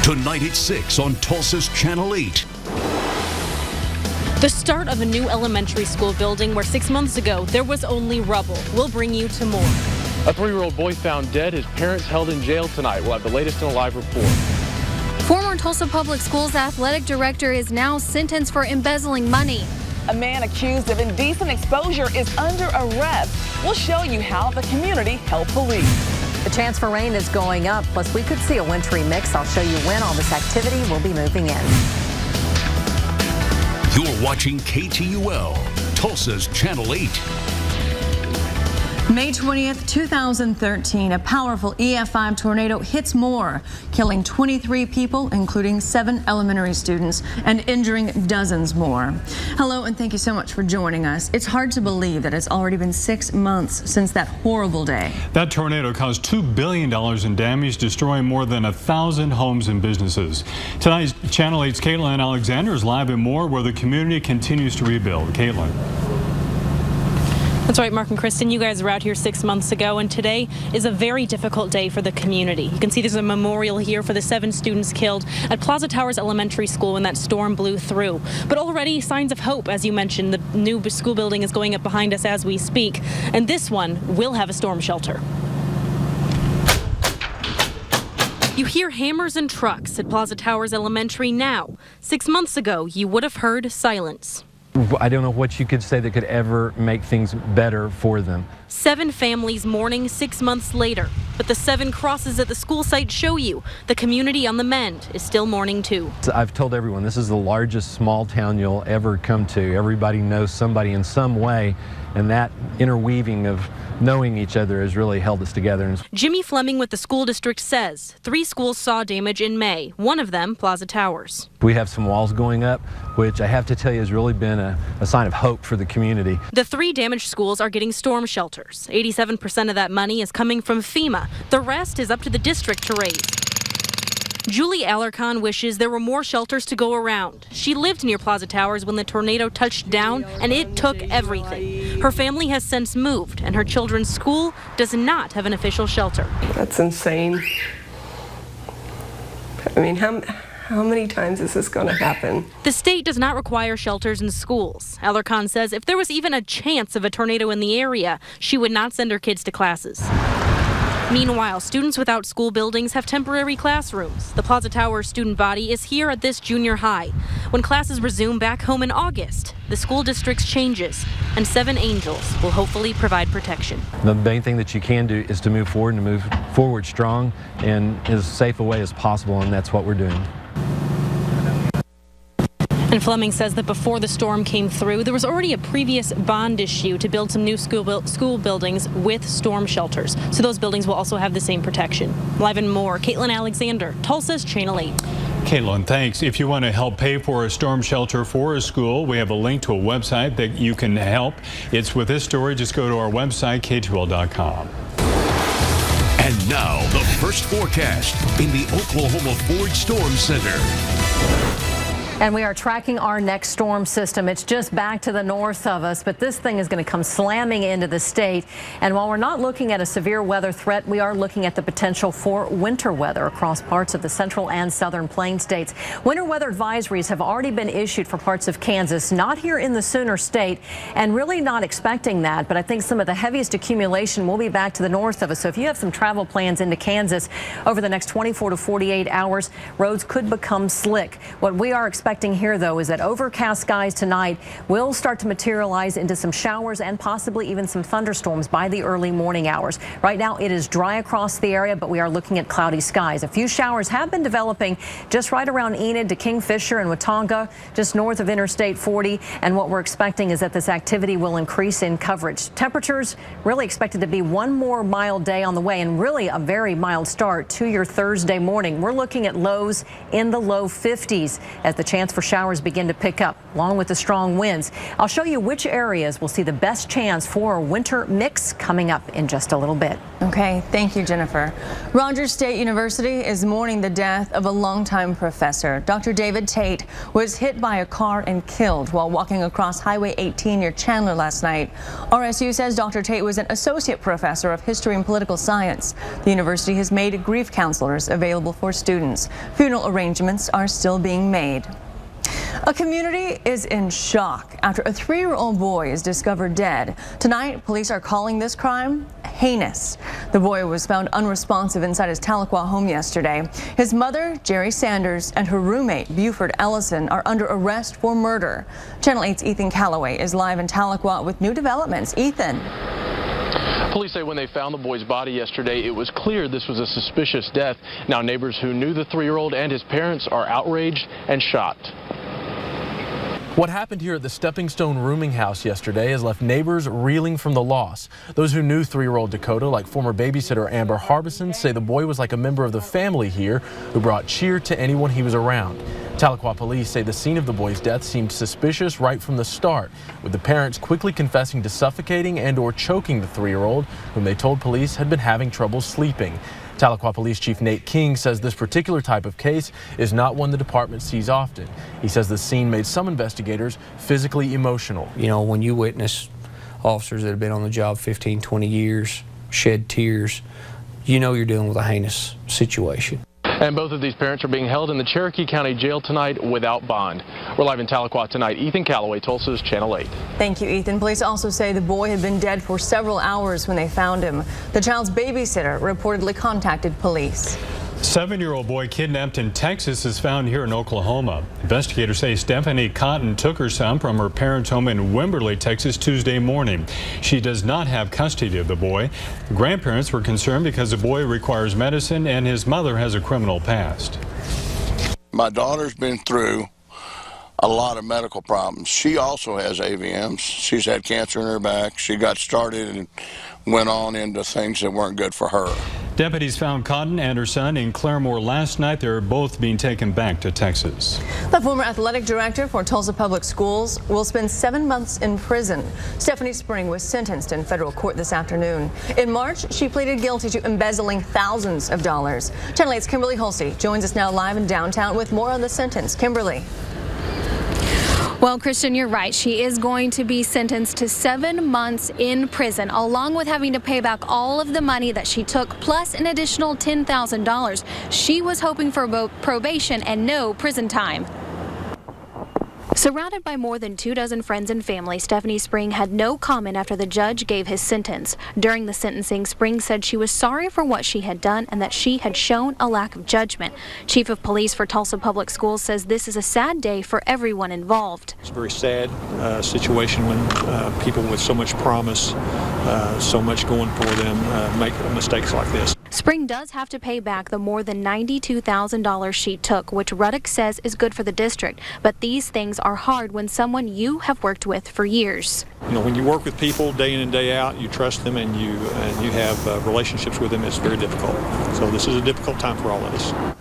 Tonight at 6 on Tulsa's Channel 8. The start of a new elementary school building where 6 months ago there was only rubble. We'll bring you to more. A 3-year-old boy found dead, his parents held in jail tonight. We'll have the latest in a live report. Former Tulsa Public Schools athletic director is now sentenced for embezzling money. A man accused of indecent exposure is under arrest. We'll show you how the community helped police. The chance for rain is going up, plus we could see a wintry mix. I'll show you when all this activity will be moving in. You're watching KTUL, Tulsa's Channel 8. May 20th, 2013, a powerful EF5 tornado hits Moore, killing 23 people, including 7 elementary students, and injuring dozens more. Hello, and thank you so much for joining us. It's hard to believe that it's already been 6 months since that horrible day. That tornado caused $2 billion in damage, destroying more than 1,000 homes and businesses. Tonight's Channel 8's Caitlin Alexander is live in Moore, where the community continues to rebuild. Caitlin. That's right, Mark and Kristen, you guys were out here 6 months ago, and today is a very difficult day for the community. You can see there's a memorial here for the 7 students killed at Plaza Towers Elementary School when that storm blew through. But already signs of hope, as you mentioned. The new school building is going up behind us as we speak, and this one will have a storm shelter. You hear hammers and trucks at Plaza Towers Elementary now. 6 months ago, you would have heard silence. I don't know what you could say that could ever make things better for them. 7 families mourning 6 months later, but the 7 crosses at the school site show you the community on the mend is still mourning too. I've told everyone this is the largest small town you'll ever come to. Everybody knows somebody in some way, and that interweaving of knowing each other has really held us together. Jimmy Fleming with the school district says 3 schools saw damage in May, one of them Plaza Towers. We have some walls going up, which I have to tell you has really been a sign of hope for the community. The 3 damaged schools are getting storm shelters. 87% of that money is coming from FEMA. The rest is up to the district to raise. Julie Alarcon wishes there were more shelters to go around. She lived near Plaza Towers when the tornado touched down, and it took everything. Her family has since moved, and her children's school does not have an official shelter. That's insane. I mean, how many times is this going to happen? The state does not require shelters in schools. Alarcon says if there was even a chance of a tornado in the area, she would not send her kids to classes. Meanwhile, students without school buildings have temporary classrooms. The Plaza Towers student body is here at this junior high. When classes resume back home in August, the school district's changes, and 7 angels will hopefully provide protection. The main thing that you can do is to move forward and to move forward strong and as safe a way as possible, and that's what we're doing. And Fleming says that before the storm came through, there was already a previous bond issue to build some new school buildings with storm shelters. So those buildings will also have the same protection. Live and more, Caitlin Alexander, Tulsa's Channel 8. Caitlin, thanks. If you want to help pay for a storm shelter for a school, we have a link to a website that you can help. It's with this story. Just go to our website, k2l.com. And now, the first forecast in the Oklahoma Ford Storm Center. And we are tracking our next storm system. It's just back to the north of us, but this thing is going to come slamming into the state. And while we're not looking at a severe weather threat, we are looking at the potential for winter weather across parts of the central and southern plain states. Winter weather advisories have already been issued for parts of Kansas, not here in the Sooner State, and really not expecting that. But I think some of the heaviest accumulation will be back to the north of us. So if you have some travel plans into Kansas over the next 24 to 48 hours, roads could become slick. What we are expecting here, though, is that overcast skies tonight will start to materialize into some showers and possibly even some thunderstorms by the early morning hours. Right now, it is dry across the area, but we are looking at cloudy skies. A few showers have been developing just right around Enid to Kingfisher and Watonga, just north of Interstate 40. And what we're expecting is that this activity will increase in coverage. Temperatures really expected to be one more mild day on the way, and really a very mild start to your Thursday morning. We're looking at lows in the low 50s as the chance chance for showers begin to pick up, along with the strong winds. I'll show you which areas will see the best chance for a winter mix coming up in just a little bit. Okay, thank you, Jennifer. Rogers State University is mourning the death of a longtime professor. Dr. David Tate was hit by a car and killed while walking across Highway 18 near Chandler last night. RSU says Dr. Tate was an associate professor of history and political science. The university has made grief counselors available for students. Funeral arrangements are still being made. A community is in shock after a 3-year-old boy is discovered dead. Tonight, police are calling this crime heinous. The boy was found unresponsive inside his Tahlequah home yesterday. His mother, Jerry Sanders, and her roommate, Buford Ellison, are under arrest for murder. Channel 8's Ethan Calloway is live in Tahlequah with new developments. Ethan. Police say when they found the boy's body yesterday, it was clear this was a suspicious death. Now neighbors who knew the 3-year-old and his parents are outraged and shocked. What happened here at the Stepping Stone rooming house yesterday has left neighbors reeling from the loss. Those who knew 3-year-old Dakota, like former babysitter Amber Harbison, say the boy was like a member of the family here who brought cheer to anyone he was around. Tahlequah police say the scene of the boy's death seemed suspicious right from the start, with the parents quickly confessing to suffocating and/or choking the 3-year-old, whom they told police had been having trouble sleeping. Tahlequah Police Chief Nate King says this particular type of case is not one the department sees often. He says the scene made some investigators physically emotional. You know, when you witness officers that have been on the job 15, 20 years shed tears, you know you're dealing with a heinous situation. And both of these parents are being held in the Cherokee County Jail tonight without bond. We're live in Tahlequah tonight. Ethan Calloway, Tulsa's Channel 8. Thank you, Ethan. Police also say the boy had been dead for several hours when they found him. The child's babysitter reportedly contacted police. 7-year-old boy kidnapped in Texas is found here in Oklahoma. Investigators say Stephanie Cotton took her son from her parents' home in Wimberley, Texas, Tuesday morning. She does not have custody of the boy. Grandparents were concerned because the boy requires medicine and his mother has a criminal past. My daughter's been through a lot of medical problems. She also has AVMs. She's had cancer in her back. She got started and went on into things that weren't good for her. Deputies found Cotton and her son in Claremore last night. They're both being taken back to Texas. The former athletic director for Tulsa Public Schools will spend 7 months in prison. Stephanie Spring was sentenced in federal court this afternoon. In March, she pleaded guilty to embezzling thousands of dollars. Channel 8's Kimberly Holsey joins us now live in downtown with more on the sentence. Kimberly. Well, Christian, you're right. She is going to be sentenced to 7 months in prison, along with having to pay back all of the money that she took, plus an additional $10,000. She was hoping for both probation and no prison time. Surrounded by more than 24 friends and family, Stephanie Spring had no comment after the judge gave his sentence. During the sentencing, Spring said she was sorry for what she had done and that she had shown a lack of judgment. Chief of Police for Tulsa Public Schools says this is a sad day for everyone involved. It's a very sad situation when people with so much promise, so much going for them, make mistakes like this. Spring does have to pay back the more than $92,000 she took, which Ruddock says is good for the district. But these things are hard when someone you have worked with for years. You know, when you work with people day in and day out, you trust them and you have relationships with them, it's very difficult. So this is a difficult time for all of us.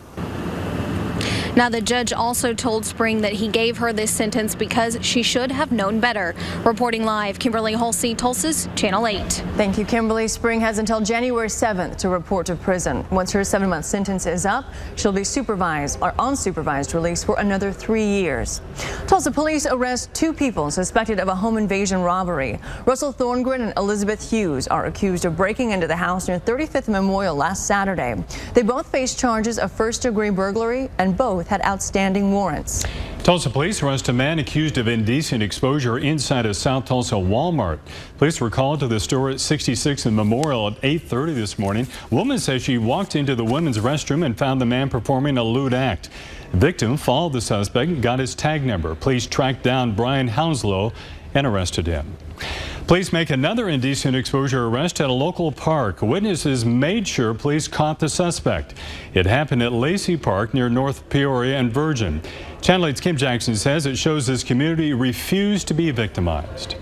Now, the judge also told Spring that he gave her this sentence because she should have known better. Reporting live, Kimberly Holsey, Tulsa's Channel 8. Thank you, Kimberly. Spring has until January 7th to report to prison. Once her 7-month sentence is up, she'll be supervised or on supervised release for another 3 years. Tulsa police arrest 2 people suspected of a home invasion robbery. Russell Thorngren and Elizabeth Hughes are accused of breaking into the house near 35th Memorial last Saturday. They both face charges of first-degree burglary and both had outstanding warrants. Tulsa police arrest a man accused of indecent exposure inside a South Tulsa Walmart. Police were called to the store at 66th and Memorial at 8:30 this morning. A woman says she walked into the women's restroom and found the man performing a lewd act. The victim followed the suspect and got his tag number. Police tracked down Brian Hounslow and arrested him. Police make another indecent exposure arrest at a local park. Witnesses made sure police caught the suspect. It happened at Lacey Park near North Peoria and Virgin. Channel 8's Kim Jackson says it shows this community refused to be victimized.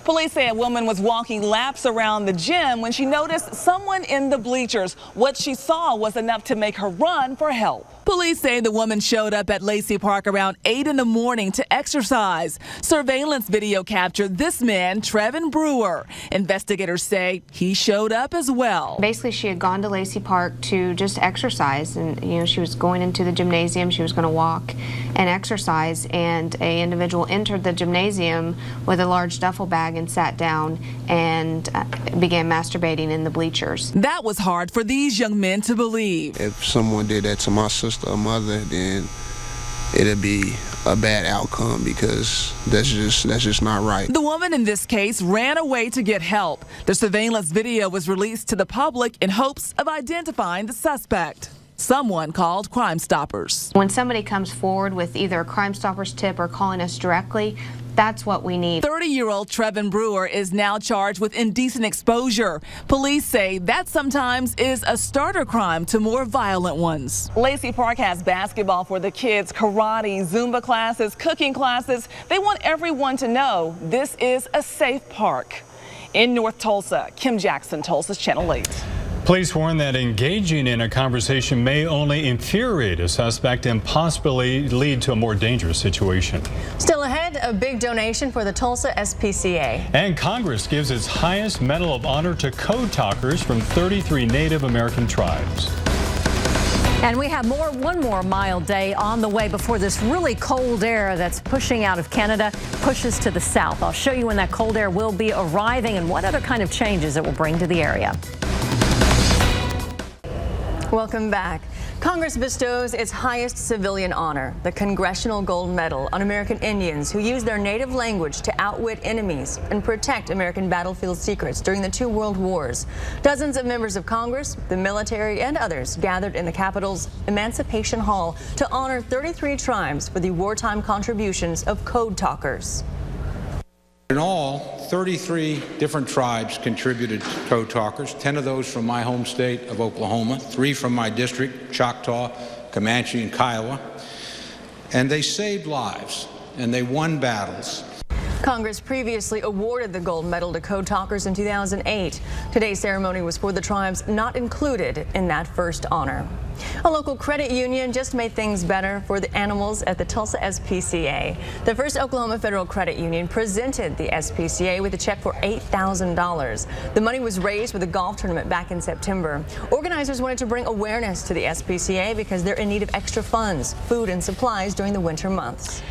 Police say a woman was walking laps around the gym when she noticed someone in the bleachers. What she saw was enough to make her run for help. Police say the woman showed up at Lacey Park around 8 in the morning to exercise. Surveillance video captured this man, Trevin Brewer. Investigators say he showed up as well. Basically, she had gone to Lacey Park to just exercise, and she was going into the gymnasium. She was going to walk and exercise, and a individual entered the gymnasium with a large duffel bag and sat down and began masturbating in the bleachers. That was hard for these young men to believe. If someone did that to my sister or mother, then it'd be a bad outcome, because that's just not right. The woman in this case ran away to get help. The surveillance video was released to the public in hopes of identifying the suspect. Someone called Crime Stoppers. When somebody comes forward with either a Crime Stoppers tip or calling us directly, that's what we need. 30-year-old Trevin Brewer is now charged with indecent exposure. Police say that sometimes is a starter crime to more violent ones. Lacey Park has basketball for the kids, karate, Zumba classes, cooking classes. They want everyone to know this is a safe park. In North Tulsa, Kim Jackson, Tulsa's Channel 8. Police warn that engaging in a conversation may only infuriate a suspect and possibly lead to a more dangerous situation. Still ahead, a big donation for the Tulsa SPCA. And Congress gives its highest Medal of Honor to code talkers from 33 Native American tribes. And we have one more mild day on the way before this really cold air that's pushing out of Canada pushes to the south. I'll show you when that cold air will be arriving and what other kind of changes it will bring to the area. Welcome back. Congress bestows its highest civilian honor, the Congressional Gold Medal, on American Indians who use their native language to outwit enemies and protect American battlefield secrets during the 2 world wars. Dozens of members of Congress, the military, and others gathered in the Capitol's Emancipation Hall to honor 33 tribes for the wartime contributions of code talkers. In all, 33 different tribes contributed to code talkers, 10 of those from my home state of Oklahoma, 3 from my district, Choctaw, Comanche, and Kiowa. And they saved lives, and they won battles. Congress previously awarded the gold medal to code talkers in 2008. Today's ceremony was for the tribes not included in that first honor. A local credit union just made things better for the animals at the Tulsa SPCA. The First Oklahoma Federal Credit Union presented the SPCA with a check for $8,000. The money was raised for the golf tournament back in September. Organizers wanted to bring awareness to the SPCA because they're in need of extra funds, food, and supplies during the winter months.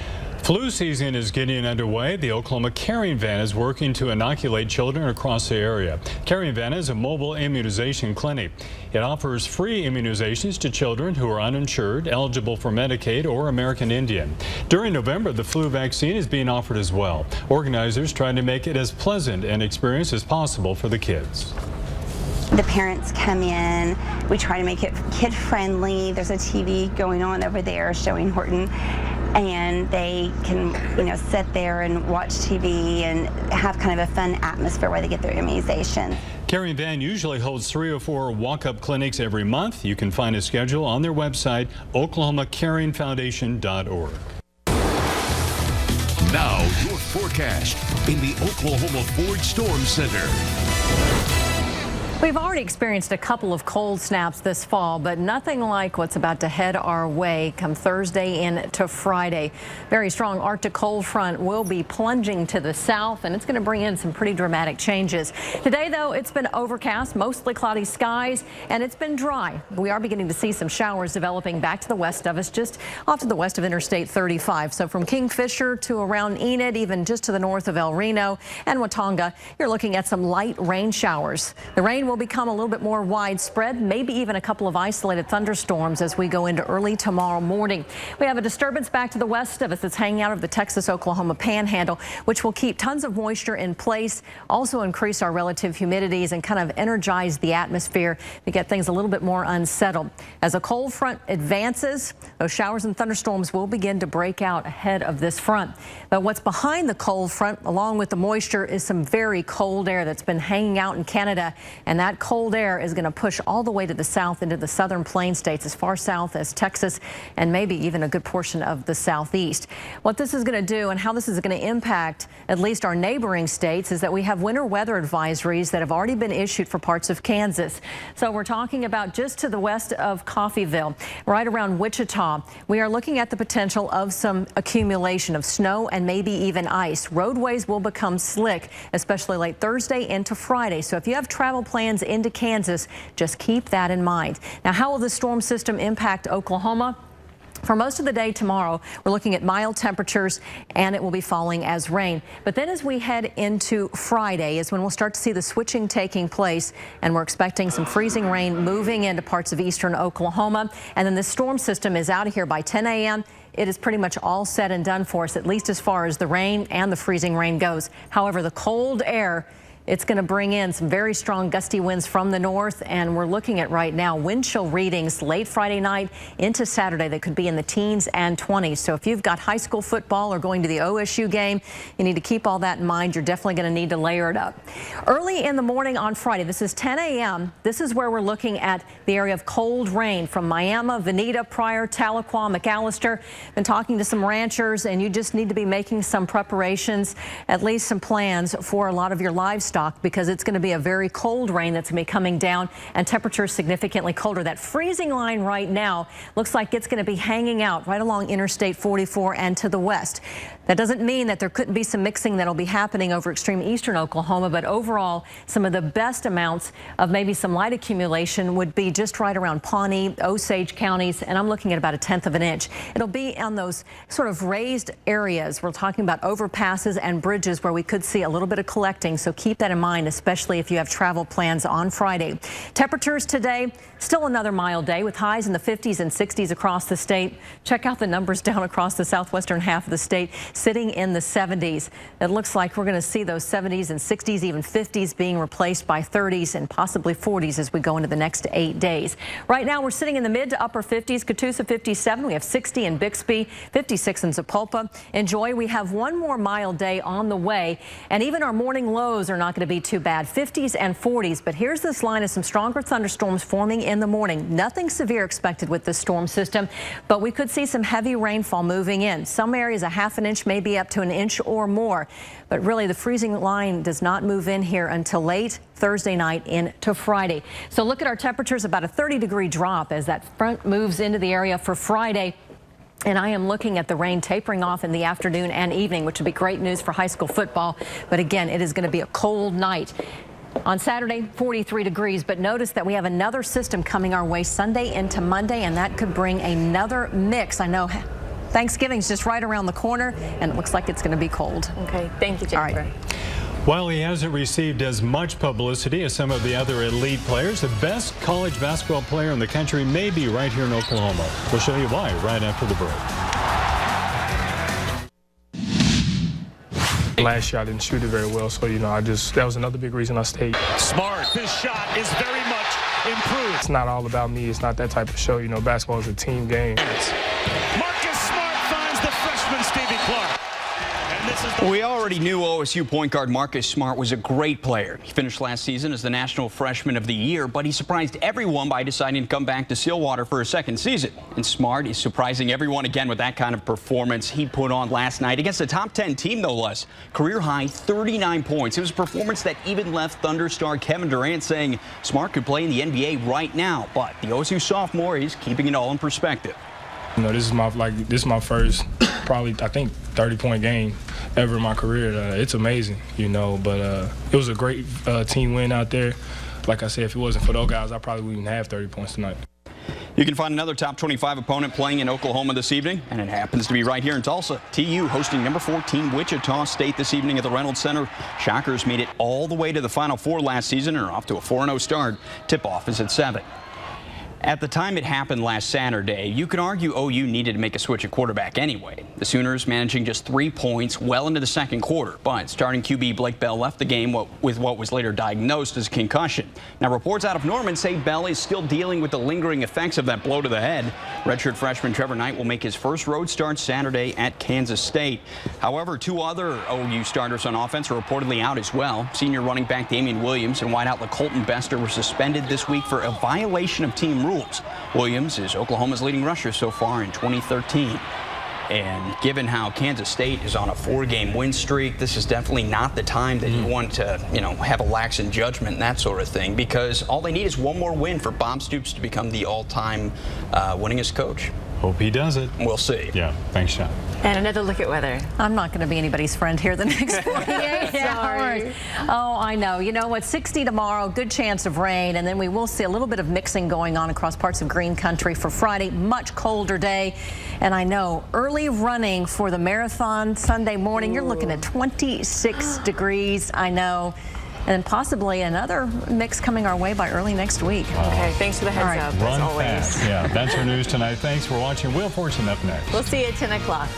Flu season is getting underway. The Oklahoma Caring Van is working to inoculate children across the area. Caring Van is a mobile immunization clinic. It offers free immunizations to children who are uninsured, eligible for Medicaid or American Indian. During November, the flu vaccine is being offered as well. Organizers trying to make it as pleasant an experience as possible for the kids. The parents come in, we try to make it kid-friendly. There's a TV going on over there showing Horton, and they can, sit there and watch TV and have kind of a fun atmosphere where they get their immunization. Caring Van usually holds 3 or 4 walk-up clinics every month. You can find a schedule on their website, oklahomacaringfoundation.org. Now, your forecast in the Oklahoma Ford Storm Center. We've already experienced a couple of cold snaps this fall, but nothing like what's about to head our way come Thursday into Friday. Very strong Arctic cold front will be plunging to the south, and it's going to bring in some pretty dramatic changes. Today, though, it's been overcast, mostly cloudy skies, and it's been dry. We are beginning to see some showers developing back to the west of us, just off to the west of Interstate 35. So from Kingfisher to around Enid, even just to the north of El Reno and Watonga, you're looking at some light rain showers. The rain will become a little bit more widespread, maybe even a couple of isolated thunderstorms as we go into early tomorrow morning. We have a disturbance back to the west of us that's hanging out of the Texas-Oklahoma panhandle, which will keep tons of moisture in place, also increase our relative humidities and kind of energize the atmosphere to get things a little bit more unsettled. As a cold front advances, those showers and thunderstorms will begin to break out ahead of this front. But what's behind the cold front, along with the moisture, is some very cold air that's been hanging out in Canada, and and that cold air is going to push all the way to the south into the southern plain states, as far south as Texas and maybe even a good portion of the southeast. What this is going to do and how this is going to impact at least our neighboring states is that we have winter weather advisories that have already been issued for parts of Kansas. So we're talking about just to the west of Coffeyville, right around Wichita. We are looking at the potential of some accumulation of snow and maybe even ice. Roadways will become slick, especially late Thursday into Friday. So if you have travel plans into Kansas, just keep that in mind. Now, how will the storm system impact Oklahoma? For most of the day tomorrow, we're looking at mild temperatures, and it will be falling as rain. But then as we head into Friday is when we'll start to see the switching taking place, and we're expecting some freezing rain moving into parts of eastern Oklahoma. And then this storm system is out of here by 10 a.m. It is pretty much all said and done for us, at least as far as the rain and the freezing rain goes. However, the cold air, it's going to bring in some very strong gusty winds from the north, and we're looking at right now wind chill readings late Friday night into Saturday that could be in the teens and 20s. So if you've got high school football or going to the OSU game, you need to keep all that in mind. You're definitely going to need to layer it up. Early in the morning on Friday, this is 10 a.m. This is where we're looking at the area of cold rain from Miami, Veneta, Pryor, Tahlequah, McAllister. Been talking to some ranchers, and you just need to be making some preparations, at least some plans for a lot of your livestock, because it's going to be a very cold rain that's going to be coming down, and temperatures significantly colder. That freezing line right now looks like it's going to be hanging out right along Interstate 44 and to the west. That doesn't mean that there couldn't be some mixing that'll be happening over extreme eastern Oklahoma, but overall, some of the best amounts of maybe some light accumulation would be just right around Pawnee, Osage counties, and I'm looking at about 1/10 of an inch. It'll be on those sort of raised areas. We're talking about overpasses and bridges where we could see a little bit of collecting, so keep that in mind, especially if you have travel plans on Friday. Temperatures today, still another mild day with highs in the 50s and 60s across the state. Check out the numbers down across the southwestern half of the state, sitting in the 70s. It looks like we're going to see those 70s and 60s, even 50s being replaced by 30s and possibly 40s as we go into the next 8 days. Right now, we're sitting in the mid to upper 50s. Catoosa 57. We have 60 in Bixby, 56 in Zapulpa. Enjoy. We have one more mild day on the way, and even our morning lows are not going to be too bad. 50s and 40s. But here's this line of some stronger thunderstorms forming in the morning. Nothing severe expected with this storm system, but we could see some heavy rainfall moving in. Some areas 1/2 inch, maybe up to 1 inch or more. But really, the freezing line does not move in here until late Thursday night into Friday. So look at our temperatures, about a 30-degree drop as that front moves into the area for Friday. And I am looking at the rain tapering off in the afternoon and evening, which would be great news for high school football. But again, it is going to be a cold night. On Saturday, 43 degrees, but notice that we have another system coming our way Sunday into Monday, and that could bring another mix. I know Thanksgiving's just right around the corner, and it looks like it's going to be cold. Okay, thank you, Jennifer. All right. While he hasn't received as much publicity as some of the other elite players, the best college basketball player in the country may be right here in Oklahoma. We'll show you why right after the break. Last year I didn't shoot it very well, so that was another big reason I stayed. Smart, his shot is very much improved. It's not all about me. It's not that type of show. Basketball is a team game. Marcus Smart finds the freshman Stevie Clark. We already knew OSU point guard Marcus Smart was a great player. He finished last season as the National Freshman of the Year, but he surprised everyone by deciding to come back to Stillwater for a second season. And Smart is surprising everyone again with that kind of performance he put on last night against a top 10 team, no less. Career high 39 points. It was a performance that even left Thunder star Kevin Durant saying Smart could play in the NBA right now, but the OSU sophomore is keeping it all in perspective. This is my first, probably, I think, 30-point game ever in my career. It's amazing, but it was a great team win out there. Like I said, if it wasn't for those guys, I probably wouldn't even have 30 points tonight. You can find another top 25 opponent playing in Oklahoma this evening, and it happens to be right here in Tulsa. TU hosting number 14 Wichita State this evening at the Reynolds Center. Shockers made it all the way to the Final Four last season and are off to a 4-0 start. Tip-off is at 7. At the time it happened last Saturday, you could argue OU needed to make a switch at quarterback anyway. The Sooners managing just 3 points well into the second quarter, but starting QB Blake Bell left the game with what was later diagnosed as a concussion. Now, reports out of Norman say Bell is still dealing with the lingering effects of that blow to the head. Redshirt freshman Trevor Knight will make his first road start Saturday at Kansas State. However, 2 other OU starters on offense are reportedly out as well. Senior running back Damian Williams and wideout LaColton Bester were suspended this week for a violation of team rules. Williams is Oklahoma's leading rusher so far in 2013. And given how Kansas State is on a 4-game win streak, this is definitely not the time that you want to, have a lax in judgment and that sort of thing, because all they need is one more win for Bob Stoops to become the all-time winningest coach. Hope he does it. We'll see. Yeah, thanks, Sean. And another look at weather. I'm not going to be anybody's friend here the next 48 hours. Oh, I know. You know what? 60 tomorrow, good chance of rain, and then we will see a little bit of mixing going on across parts of green country for Friday. Much colder day. And I know early running for the marathon Sunday morning, you're looking at 26 degrees. I know. And then possibly another mix coming our way by early next week. Okay, thanks for the heads up, as always. Fast. Yeah, that's our news tonight. Thanks for watching. Wheel of Fortune up next. We'll see you at 10 o'clock.